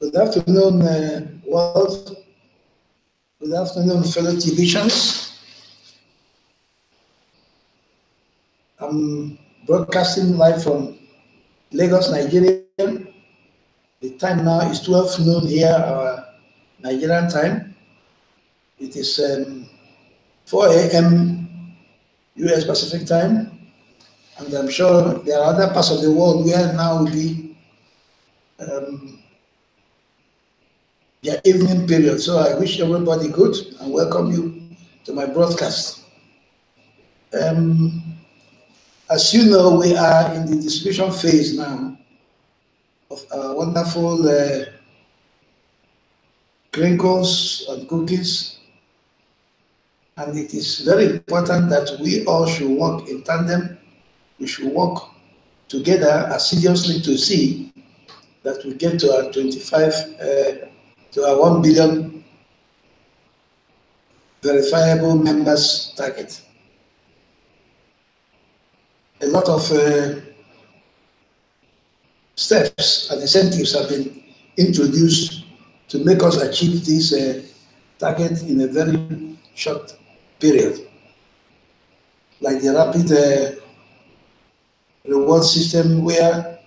Good afternoon, world. Good afternoon, fellow televisions. I'm broadcasting live from Lagos, Nigeria. The time now is 12 noon here, our Nigerian time. It is 4 a.m. US Pacific time, and I'm sure there are other parts of the world where now will be their evening period. So I wish everybody good and welcome you to my broadcast. As you know, we are in the distribution phase now of our wonderful crinkles and cookies, and it is very important that we all should work in tandem. We should work together assiduously to see that we get to our 1 billion verifiable members target. A lot of steps and incentives have been introduced to make us achieve this target in a very short period, like the rapid reward system, where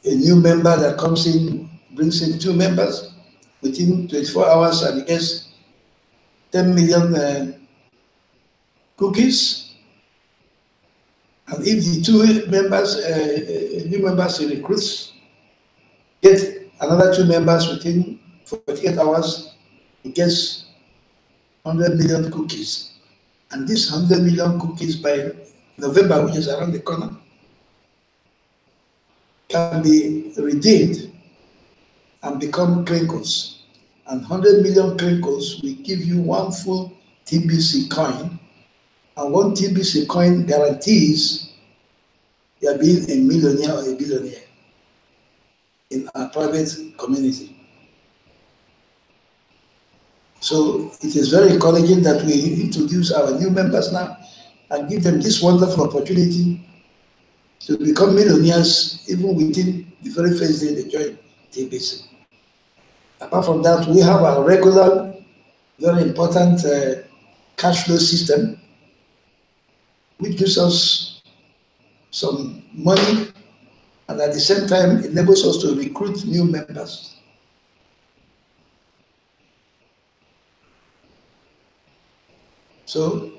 a new member that comes in brings in 2 members within 24 hours and gets 10 million cookies. And if the 2 members, new members he recruits, get another 2 members within 48 hours, he gets 100 million cookies. And this 100 million cookies by November, which is around the corner, can be redeemed and become crinkles. And 100 million crinkles will give you 1 full TBC coin. And 1 TBC coin guarantees you are being a millionaire or a billionaire in our private community. So it is very encouraging that we introduce our new members now and give them this wonderful opportunity to become millionaires even within the very first day they join TBC. Apart from that, we have our regular, very important cash flow system, which gives us some money and at the same time enables us to recruit new members. So,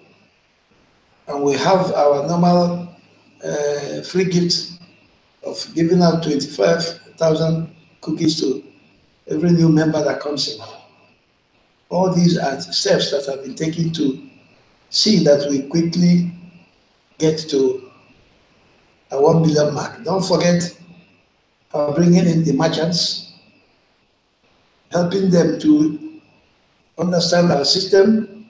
and we have our normal free gift of giving out 25,000 cookies to every new member that comes in. All these are steps that have been taken to see that we quickly get to a 1 billion mark. Don't forget bringing in the merchants, helping them to understand our system,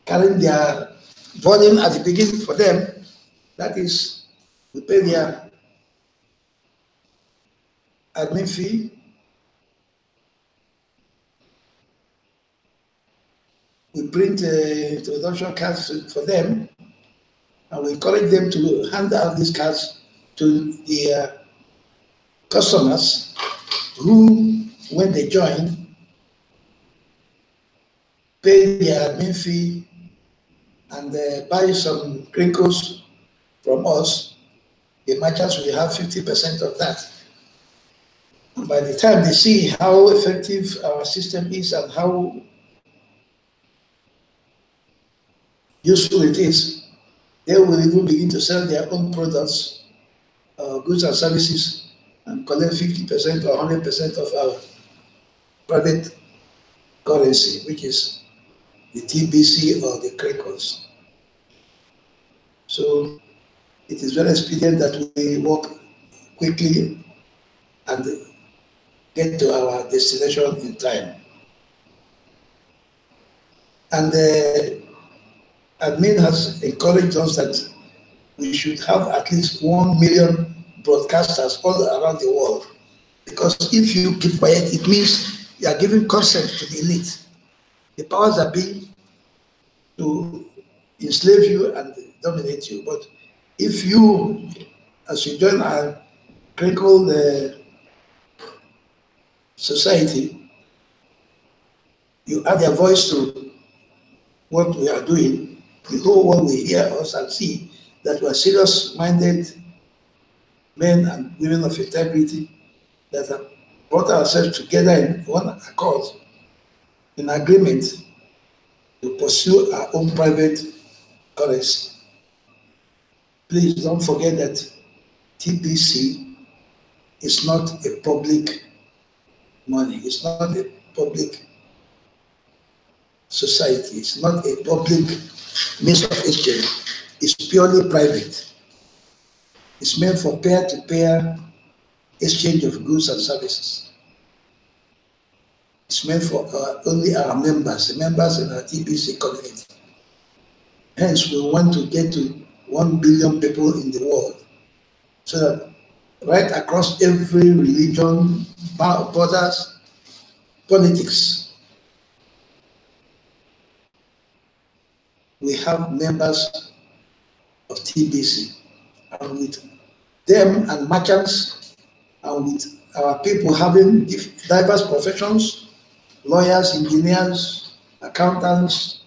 carrying their burden at the beginning for them. That is, we pay their admin fee, we print introduction cards for them, and we encourage them to hand out these cards to the customers who, when they join, pay their admin fee and buy some crinkles from us. The merchants will have 50% of that. And by the time they see how effective our system is and how useful it is, they will even begin to sell their own products, goods and services, and collect 50% or 100% of our private currency, which is the TBC or the crinkles. So it is very expedient that we work quickly and get to our destination in time. And admin has encouraged us that we should have at least 1 million broadcasters all around the world. Because if you keep quiet, it means you are giving consent to the elite. The powers that be to enslave you and dominate you. But if you, as you join our crinkle society, you add your voice to what we are doing, the whole world will hear us and see that we are serious-minded men and women of integrity that have brought ourselves together in one accord, in agreement to pursue our own private currency. Please don't forget that TBC is not a public money. It's not a public society. It's not a public means of exchange. It's purely private. It's meant for peer-to-peer exchange of goods and services. It's meant for only our members, the members in our TBC community. Hence, we want to get to 1 billion people in the world so that right across every religion, borders, politics, we have members of TBC. And with them and merchants, and with our people having diverse professions, lawyers, engineers, accountants,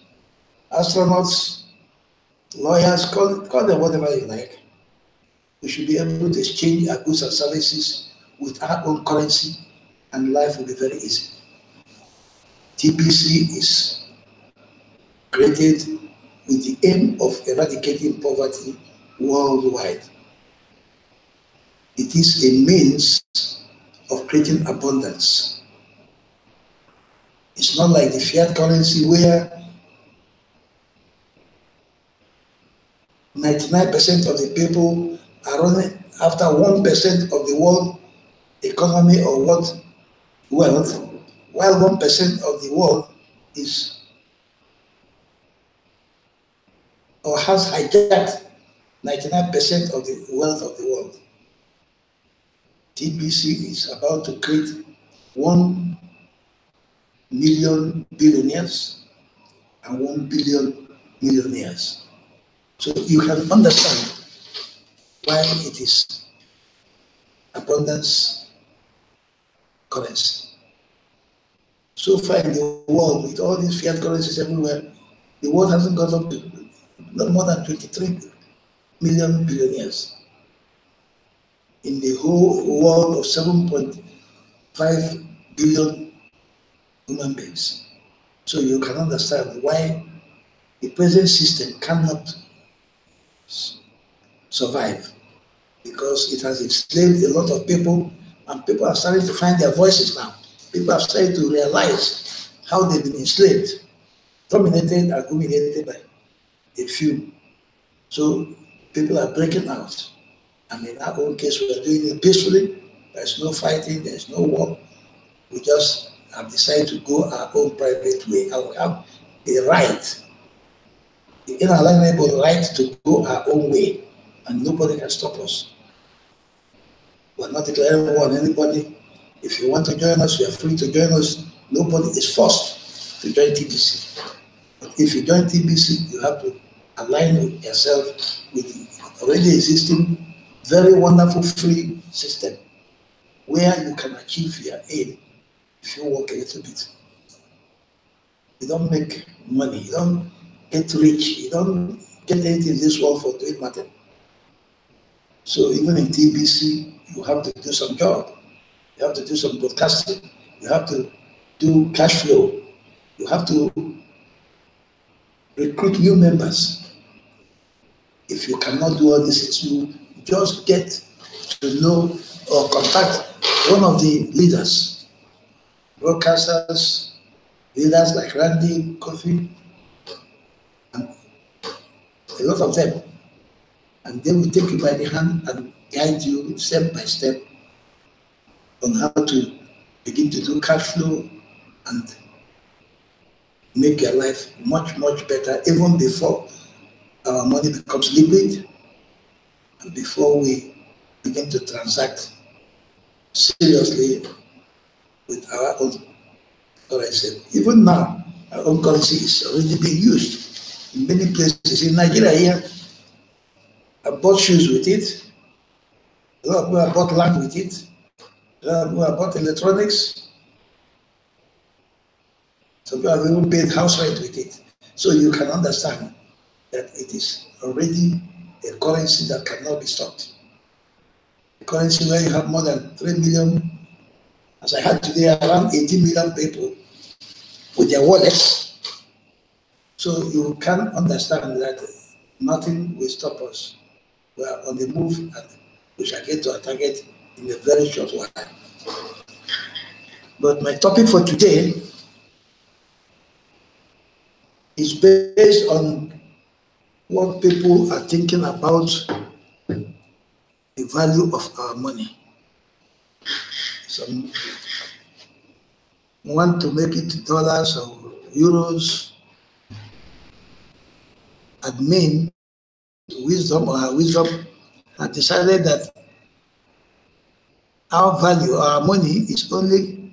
astronauts, lawyers, call them whatever you like. We should be able to exchange our goods and services with our own currency, and life will be very easy. TBC is created with the aim of eradicating poverty worldwide. It is a means of creating abundance. It's not like the fiat currency where 99% of the people are running after 1% of the world economy or wealth, while 1% of the world is or has hijacked 99% of the wealth of the world. TBC is about to create 1 million billionaires and 1 billion millionaires. So you can understand why it is abundance currency. So far in the world, with all these fiat currencies everywhere, the world hasn't got up to not more than 23 million billionaires. In the whole world of 7.5 billion human beings. So you can understand why the present system cannot survive, because it has enslaved a lot of people, and people are starting to find their voices now. People are starting to realize how they've been enslaved, dominated and humiliated by a few. So people are breaking out. And in our own case, we are doing it peacefully. There's no fighting, there's no war. We just have decided to go our own private way. And we have the right, the inalienable right to go our own way. And nobody can stop us. We're not declaring war on anybody. If you want to join us, you are free to join us. Nobody is forced to join TBC. But if you join TBC, you have to align yourself with the already existing very wonderful free system where you can achieve your aim if you work a little bit. You don't make money, you don't get rich, you don't get anything in this world for doing nothing. So even in TBC, you have to do some job, you have to do some broadcasting, you have to do cash flow, you have to recruit new members. If you cannot do all this, you just get to know or contact one of the leaders, broadcasters, leaders like Randy, Kofi, and a lot of them. And they will take you by the hand and guide you step by step on how to begin to do cash flow and make your life much, much better, even before our money becomes liquid and before we begin to transact seriously with our own currency. Even now, our own currency is already being used in many places. In Nigeria here, I bought shoes with it. A lot of people have bought land with it. A lot of people have bought electronics. Some people have even paid house rent with it. So you can understand that it is already a currency that cannot be stopped. A currency where you have more than 3 million, as I had today, around 18 million people with their wallets. So you can understand that nothing will stop us. We are on the move and we shall get to our target in a very short while. But my topic for today is based on what people are thinking about the value of our money. Some want to make it dollars or euros. Admin, wisdom or our wisdom, have decided that our value, our money is only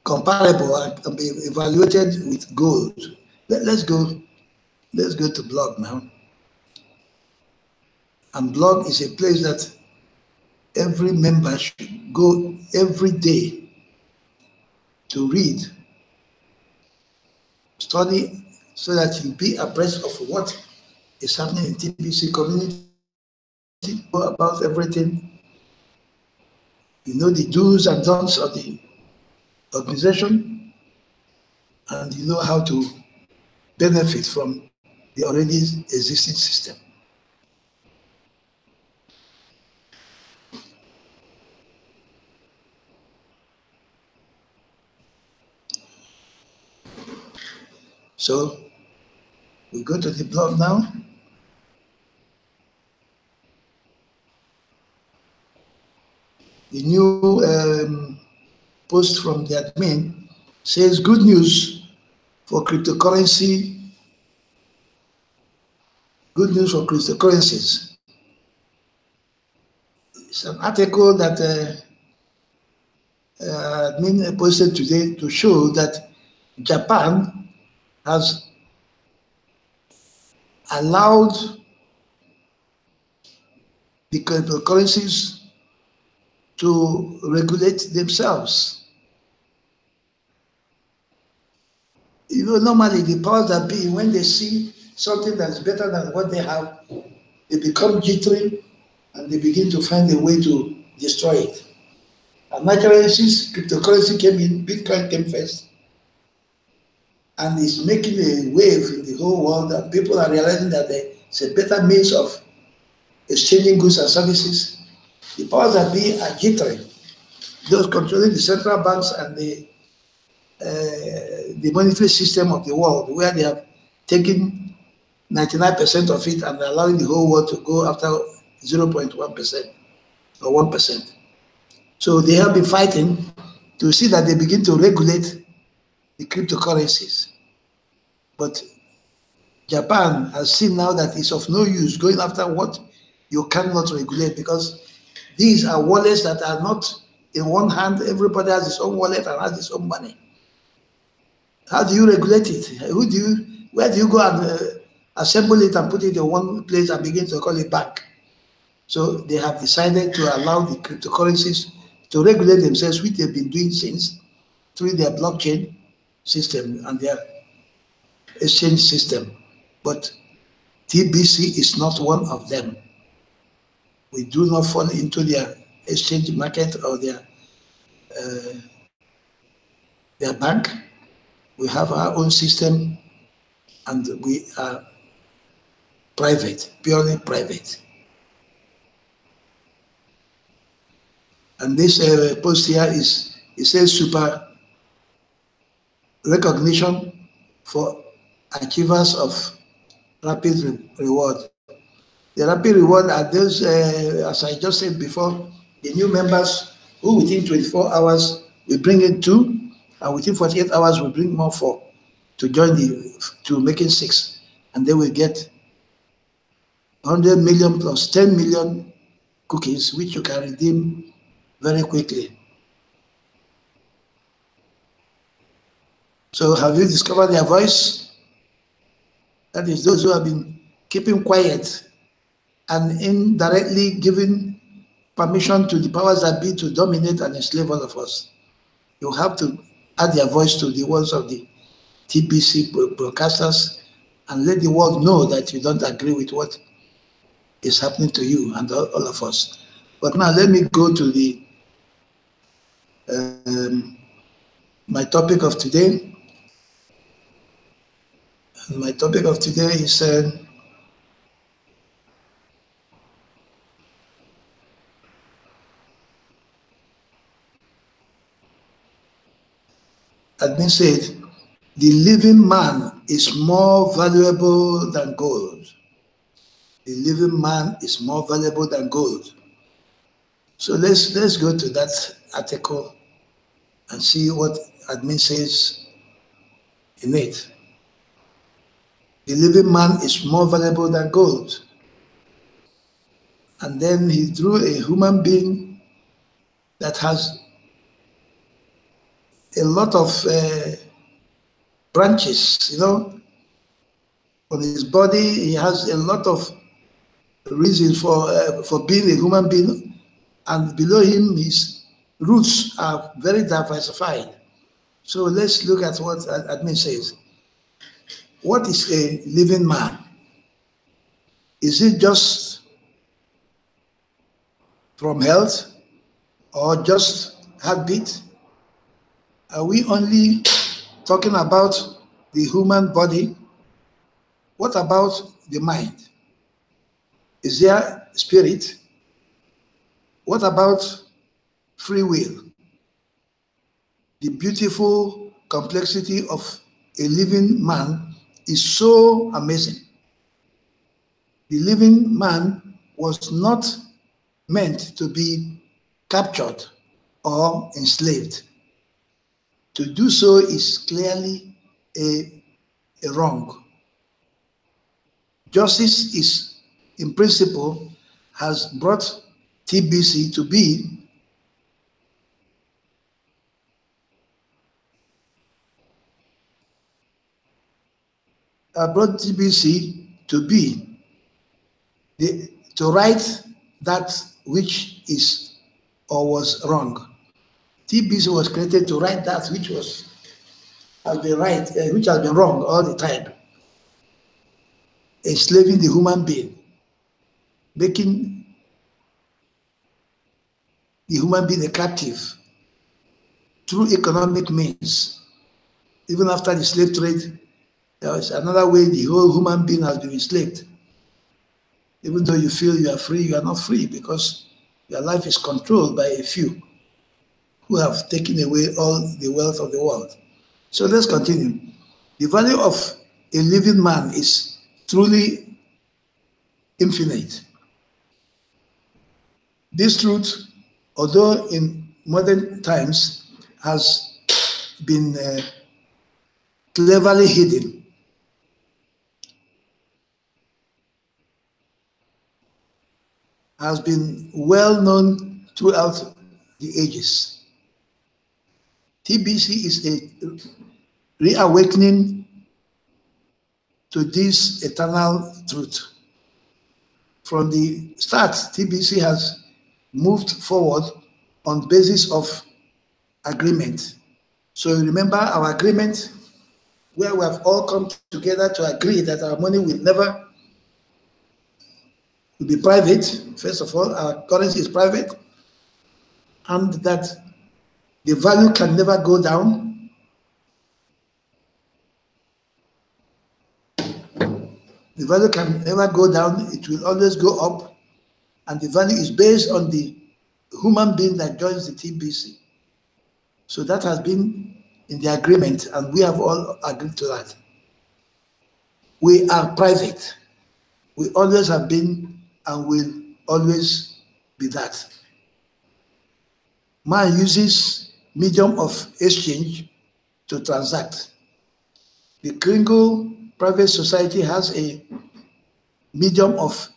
comparable and can be evaluated with gold. Let's go to blog now. And blog is a place that every member should go every day to read, study, so that you be abreast of what is happening in TBC community, know about everything. You know the do's and don'ts of the organization, and you know how to benefit from the already existing system. So we go to the blog now. The new post from the admin says, good news for cryptocurrency, good news for cryptocurrencies. It's an article that admin posted today to show that Japan has allowed the cryptocurrencies to regulate themselves. You know, normally the powers that be, when they see something that's better than what they have, they become jittery and they begin to find a way to destroy it. And naturally, since cryptocurrency came in, Bitcoin came first, and it's making a wave in the whole world that people are realizing that it's a better means of exchanging goods and services. The powers that be are jittery. Those controlling the central banks and the monetary system of the world, where they have taken 99% of it and allowing the whole world to go after 0.1% or 1%. So they have been fighting to see that they begin to regulate the cryptocurrencies. But Japan has seen now that it's of no use going after what you cannot regulate, because these are wallets that are not in one hand. Everybody has his own wallet and has his own money. How do you regulate it? Where do you go and assemble it and put it in one place and begin to call it bank? So they have decided to allow the cryptocurrencies to regulate themselves, which they've been doing since, through their blockchain system and their exchange system. But TBC is not one of them. We do not fall into their exchange market or their bank. We have our own system and we are private, purely private. And this post here it says super recognition for achievers of rapid reward. The rapid reward are those, as I just said before, the new members who within 24 hours we bring in 2, and within 48 hours we bring more 4 to join to making 6, and then we get 100 million plus 10 million cookies, which you can redeem very quickly. So have you discovered their voice? That is those who have been keeping quiet and indirectly giving permission to the powers that be to dominate and enslave all of us. You have to add their voice to the ones of the TBC broadcasters and let the world know that you don't agree with what is happening to you and all of us. But now let me go to the my topic of today. And my topic of today is admin said, the living man is more valuable than gold. The living man is more valuable than gold. So let's go to that article and see what admin says in it. The living man is more valuable than gold. And then he drew a human being that has a lot of branches, on his body. He has a lot of reasons for being a human being, and below him his roots are very diversified. So let's look at what admin says. What is a living man? Is it just from health or just heartbeat? Are we only talking about the human body? What about the mind? Is there spirit? What about free will? The beautiful complexity of a living man is so amazing. The living man was not meant to be captured or enslaved. To do so is clearly a wrong. Justice is, in principle, has brought TBC to be to right that which is or was wrong. TBC was created to right that which has been right, which has been wrong all the time, enslaving the human being, making the human being a captive through economic means. Even after the slave trade, there is another way the whole human being has been enslaved. Even though you feel you are free, you are not free, because your life is controlled by a few who have taken away all the wealth of the world. So let's continue. The value of a living man is truly infinite. This truth, although in modern times has been cleverly hidden, has been well known throughout the ages. TBC is a reawakening to this eternal truth. From the start, TBC has moved forward on basis of agreement. So you remember our agreement where we have all come together to agree that our money will never be private. First of all, our currency is private, and that the value can never go down. The value can never go down, it will always go up, and the value is based on the human being that joins the TBC. So that has been in the agreement, and we have all agreed to that. We are private. We always have been and will always be that. Man uses medium of exchange to transact. The Kringle private society has a medium of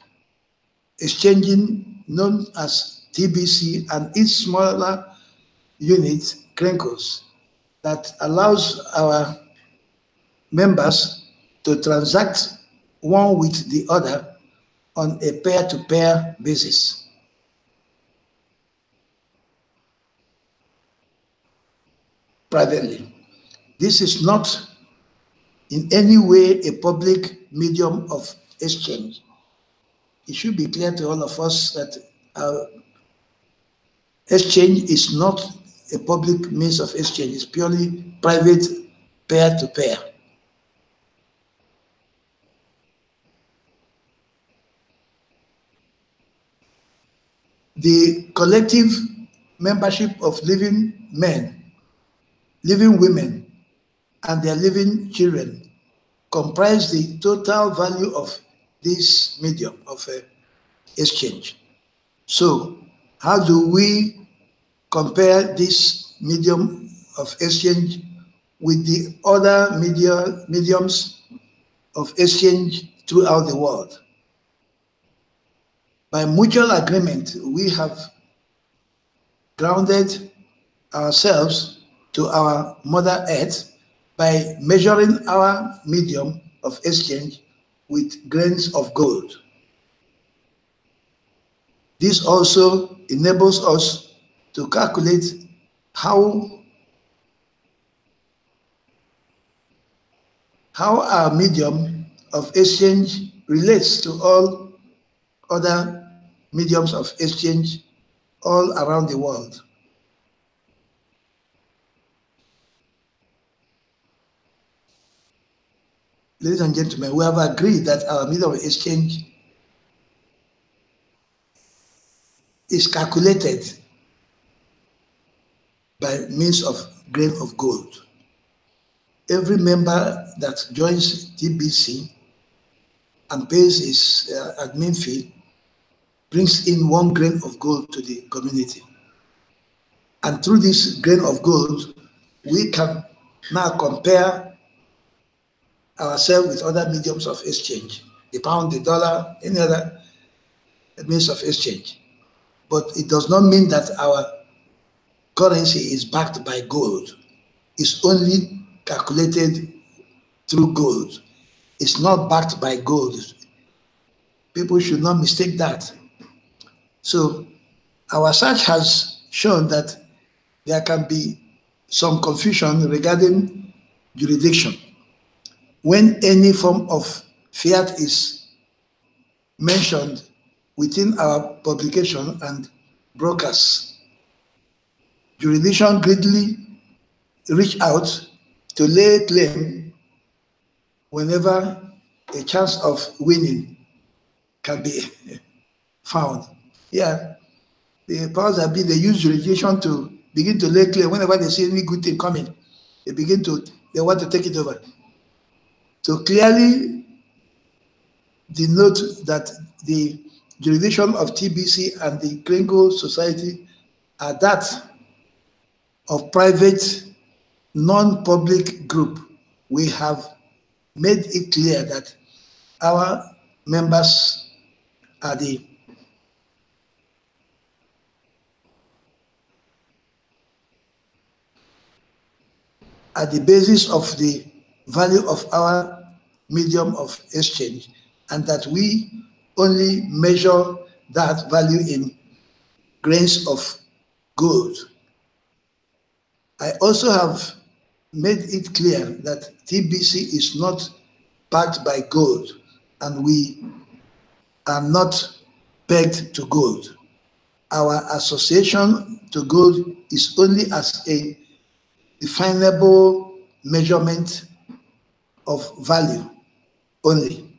exchanging known as TBC and its smaller unit, Krinkles, that allows our members to transact one with the other on a peer-to-peer basis. Privately. This is not in any way a public medium of exchange. It should be clear to all of us that exchange is not a public means of exchange. It's purely private, peer-to-peer. The collective membership of living men, living women, and their living children comprise the total value of this medium of exchange. So, how do we compare this medium of exchange with the other mediums of exchange throughout the world? By mutual agreement, we have grounded ourselves to our Mother Earth by measuring our medium of exchange with grains of gold. This also enables us to calculate how our medium of exchange relates to all other mediums of exchange all around the world. Ladies and gentlemen, we have agreed that our medium of exchange is calculated by means of grain of gold. Every member that joins TBC and pays his admin fee brings in 1 grain of gold to the community. And through this grain of gold, we can now compare ourselves with other mediums of exchange, the pound, the dollar, any other means of exchange. But it does not mean that our currency is backed by gold. It's only calculated through gold. It's not backed by gold. People should not mistake that. So our research has shown that there can be some confusion regarding jurisdiction when any form of fiat is mentioned within our publication and brokers. Jurisdiction greatly reach out to lay claim whenever a chance of winning can be found. Yeah, the powers that be, they use jurisdiction to begin to lay claim whenever they see any good thing coming. They want to take it over. So clearly denote that the jurisdiction of TBC and the Gringo Society are that of private, non-public group. We have made it clear that our members are the basis of the value of our medium of exchange, and that we only measure that value in grains of gold. I also have made it clear that TBC is not backed by gold, and we are not pegged to gold. Our association to gold is only as a definable measurement of value only.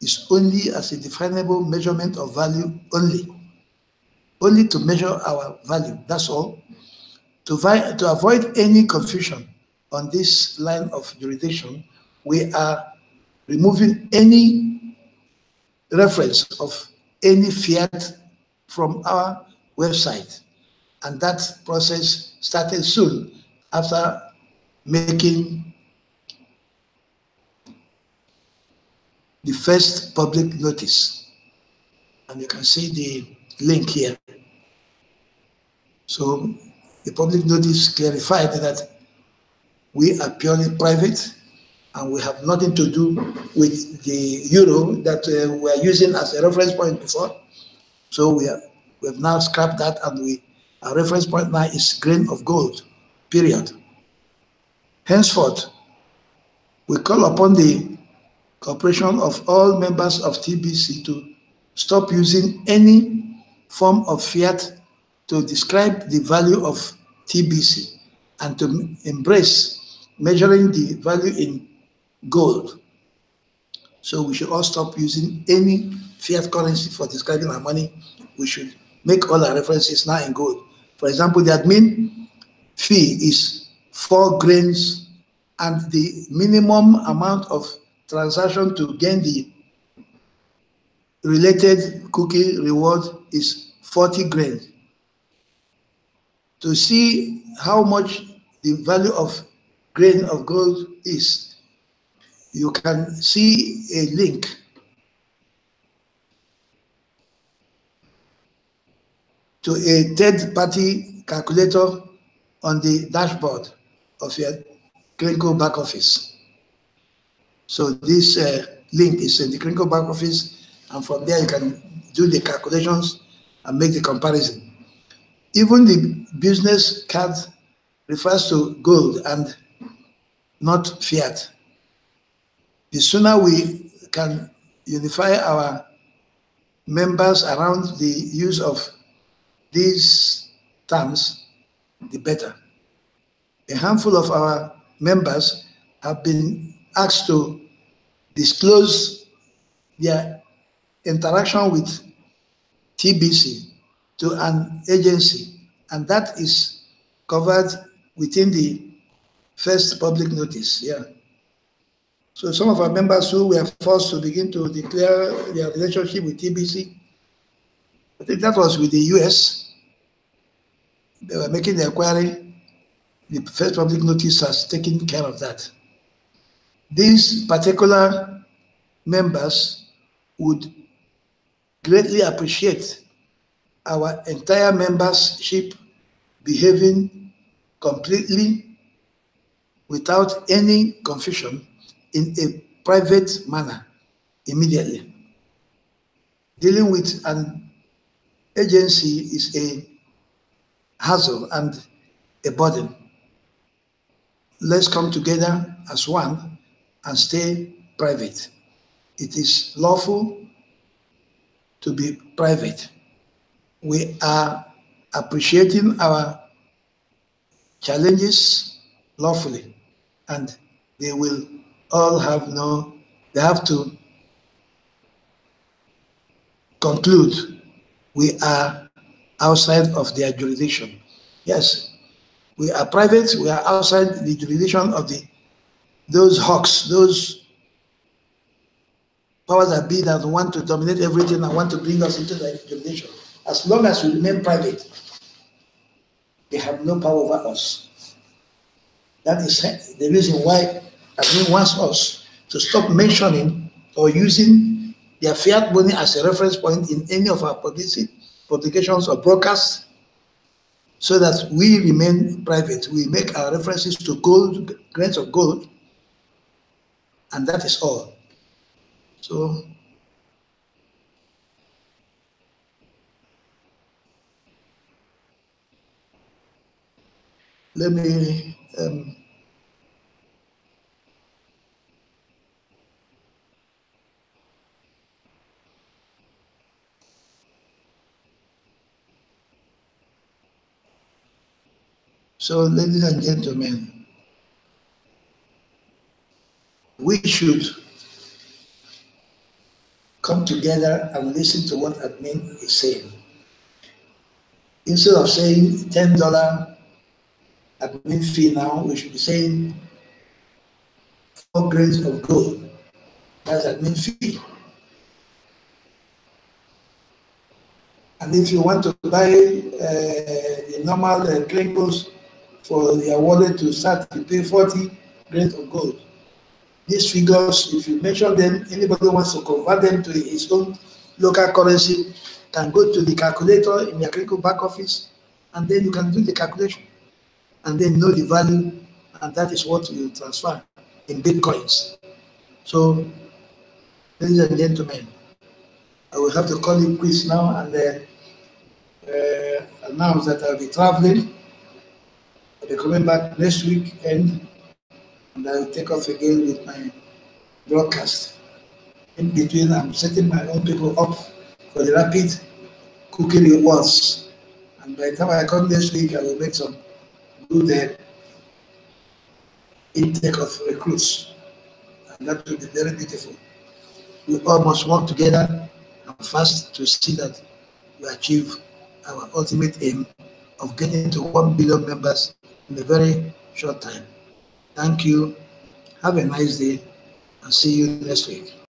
It's only as a definable measurement of value only. Only to measure our value, that's all. To avoid any confusion on this line of jurisdiction, we are removing any reference of any fiat from our website. And that process started soon after making the first public notice. And you can see the link here. So the public notice clarified that we are purely private and we have nothing to do with the euro that we are using as a reference point before. So we have now scrapped that, and our reference point now is grain of gold, period. Henceforth, we call upon the cooperation of all members of TBC to stop using any form of fiat to describe the value of TBC and to embrace measuring the value in gold. So we should all stop using any fiat currency for describing our money. We should make all our references now in gold. For example, the admin fee is 4 grains and the minimum amount of transaction to gain the related cookie reward is 40 grains. To see how much the value of grain of gold is, you can see a link to a third-party calculator on the dashboard of your Crinco back office. So this link is in the Crinco back office, and from there you can do the calculations and make the comparison. Even the business card refers to gold and not fiat. The sooner we can unify our members around the use of these terms, the better. A handful of our members have been asked to disclose their interaction with TBC to an agency, and that is covered within the first public notice. Yeah. So some of our members who were forced to begin to declare their relationship with TBC, I think that was with the US. They were making the inquiry. The first public notice has taken care of that. These particular members would greatly appreciate our entire membership behaving completely without any confusion in a private manner immediately. Dealing with an agency is a hassle and a burden. Let's come together as one and stay private. It is lawful to be private. We are appreciating our challenges lawfully, and they will all they have to conclude we are outside of their jurisdiction. Yes, we are private, we are outside the jurisdiction of those hawks, those powers that be that want to dominate everything and want to bring us into their jurisdiction. As long as we remain private, they have no power over us. That is the reason why admin wants us to stop mentioning or using their fiat money as a reference point in any of our publications or broadcasts, so that we remain private. We make our references to gold, grains of gold, and that is all. So let me so ladies and gentlemen, we should come together and listen to what admin is saying. Instead of saying $10 admin fee now, we should be saying 4 grains of gold. That's admin fee. And if you want to buy the normal Clinkos for your wallet to start, to pay 40 grains of gold. These figures, if you mention them, anybody wants to convert them to his own local currency can go to the calculator in your Crinco back office, and then you can do the calculation and then know the value, and that is what you transfer in Bitcoins. So, ladies and gentlemen, I will have to call it quits now and announce that I'll be traveling. I'll be coming back next week, and and I will take off again with my broadcast. In between, I'm setting my own people up for the rapid cooking rewards. And by the time I come next week, I will make some good intake of recruits. And that will be very beautiful. We all must work together and fast to see that we achieve our ultimate aim of getting to 1 billion members in a very short time. Thank you. Have a nice day and see you next week.